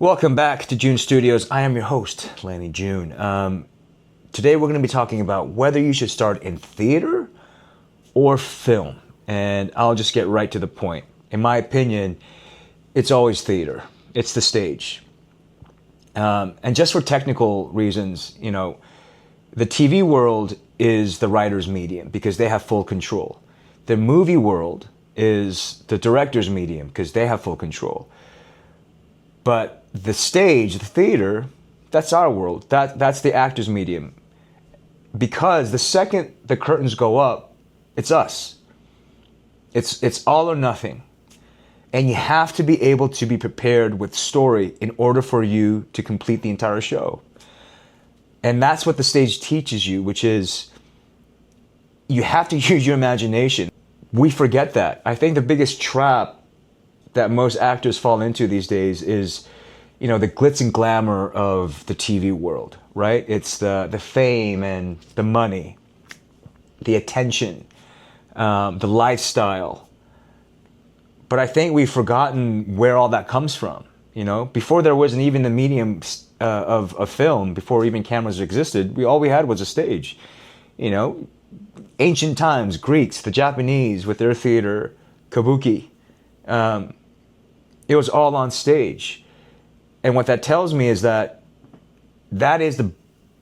Welcome back to June Studios. I am your host, Lanny June. Today we're going to be talking about whether you should start in theater or film. And I'll just get right to the point. In my opinion, it's always theater. It's the stage. And just for technical reasons, the TV world is the writer's medium because they have full control. The movie world is the director's medium because they have full control. But the stage, the theater, that's our world. That's the actor's medium. Because the second the curtains go up, it's us. It's all or nothing. And you have to be able to be prepared with story in order for you to complete the entire show. And that's what the stage teaches you, which is you have to use your imagination. We forget that. I think the biggest trap that most actors fall into these days is, the glitz and glamour of the TV world, right? It's the fame and the money, the attention, the lifestyle. But I think we've forgotten where all that comes from. Before there wasn't even the medium of film, before even cameras existed, all we had was a stage. Ancient times, Greeks, the Japanese with their theater, kabuki. It was all on stage. And what that tells me is that is the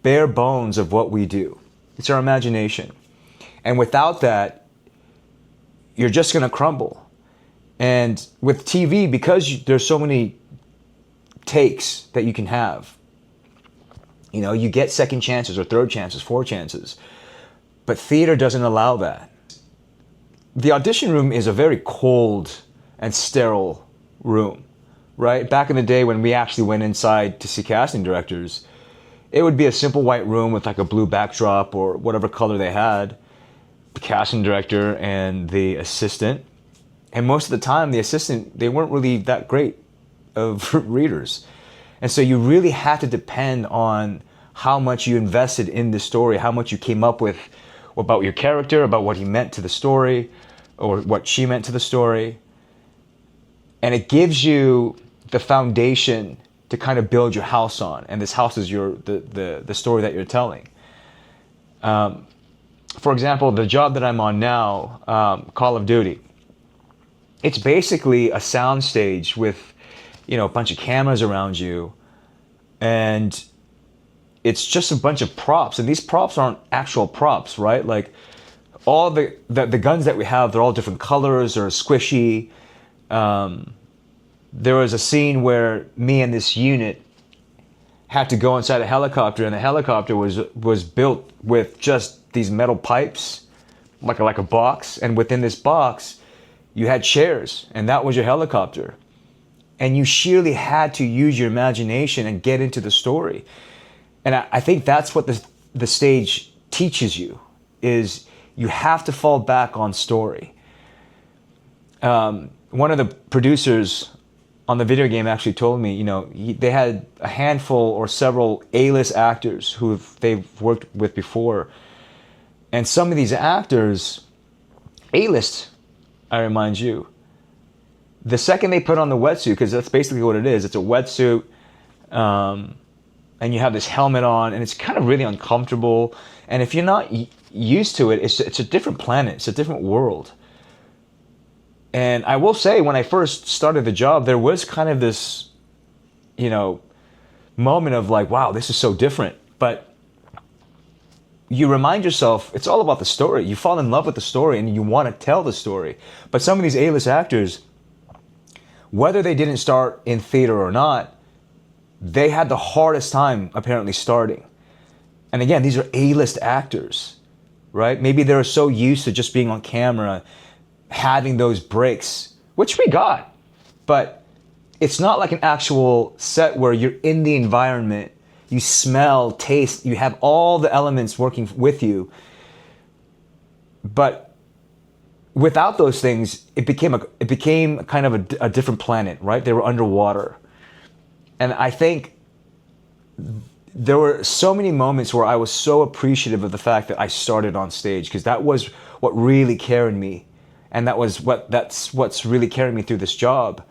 bare bones of what we do. It's our imagination. And without that, you're just going to crumble. And with TV, because there's so many takes that you can have, you get second chances or third chances, fourth chances. But theater doesn't allow that. The audition room is a very cold and sterile room, right? Back in the day when we actually went inside to see casting directors, it would be a simple white room with like a blue backdrop or whatever color they had, the casting director and the assistant. And most of the time, the assistant, they weren't really that great of readers. And so you really had to depend on how much you invested in the story, how much you came up with about your character, about what he meant to the story, or what she meant to the story. And it gives you the foundation to kind of build your house on. And this house is the story that you're telling. For example, the job that I'm on now, Call of Duty, it's basically a sound stage with, a bunch of cameras around you. And it's just a bunch of props. And these props aren't actual props, right? Like all the guns that we have, they're all different colors or squishy. There was a scene where me and this unit had to go inside a helicopter, and the helicopter was built with just these metal pipes, like a box. And within this box, you had chairs, and that was your helicopter. And you sheerly had to use your imagination and get into the story. And I think that's what the stage teaches you, is you have to fall back on story. One of the producers on the video game actually told me, they had a handful or several A-list actors who they've worked with before. And some of these actors, A-list, I remind you, the second they put on the wetsuit, because that's basically what it is, it's a wetsuit, and you have this helmet on, and it's kind of really uncomfortable. And if you're not used to it, it's a different planet, it's a different world. And I will say, when I first started the job, there was kind of this, moment of like, wow, this is so different. But you remind yourself, it's all about the story. You fall in love with the story and you want to tell the story. But some of these A-list actors, whether they didn't start in theater or not, they had the hardest time apparently starting. And again, these are A-list actors, right? Maybe they're so used to just being on camera, having those breaks, which we got, but it's not like an actual set where you're in the environment, you smell, taste, you have all the elements working with you. But without those things, it became kind of a different planet, right? They were underwater. And I think there were so many moments where I was so appreciative of the fact that I started on stage, because that was what really carried me. And that's what's really carrying me through this job.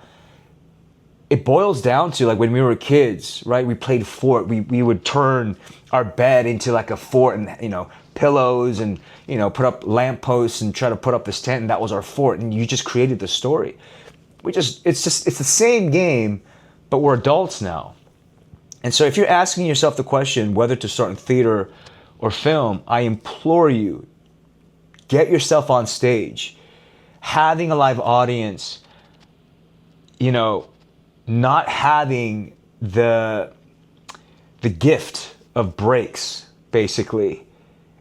it boils down to like when we were kids, right? We played fort. We would turn our bed into like a fort, and pillows, and put up lampposts and try to put up this tent, and that was our fort. And you just created the story. It's the same game, but we're adults now. And so if you're asking yourself the question whether to start in theater or film, I implore you, get yourself on stage. Having a live audience, not having the gift of breaks, basically,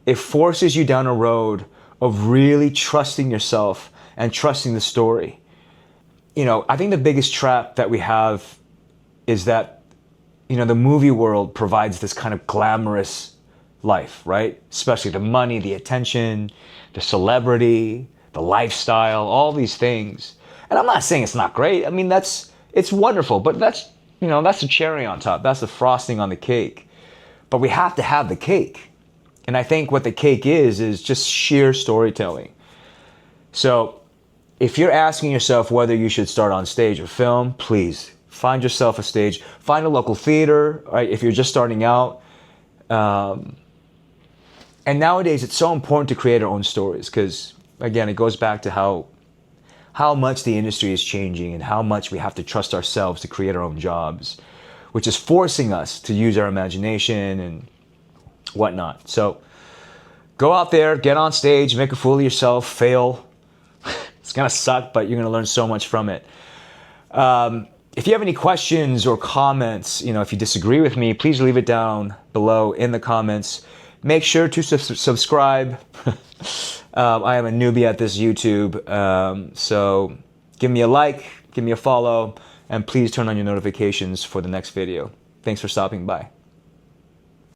it forces you down a road of really trusting yourself and trusting the story. I think the biggest trap that we have is that the movie world provides this kind of glamorous life, right? Especially the money, the attention, the celebrity, the lifestyle, all these things. And I'm not saying it's not great. I mean, it's wonderful, but that's the cherry on top. That's the frosting on the cake. But we have to have the cake. And I think what the cake is just sheer storytelling. So if you're asking yourself whether you should start on stage or film, please find yourself a stage. Find a local theater, right, if you're just starting out. And nowadays, it's so important to create our own stories because, again, it goes back to how much the industry is changing and how much we have to trust ourselves to create our own jobs, which is forcing us to use our imagination and whatnot. So go out there, get on stage, make a fool of yourself, fail. It's going to suck, but you're going to learn so much from it. If you have any questions or comments, if you disagree with me, please leave it down below in the comments. Make sure to subscribe. I am a newbie at this YouTube, so give me a like, give me a follow, and please turn on your notifications for the next video. Thanks for stopping by.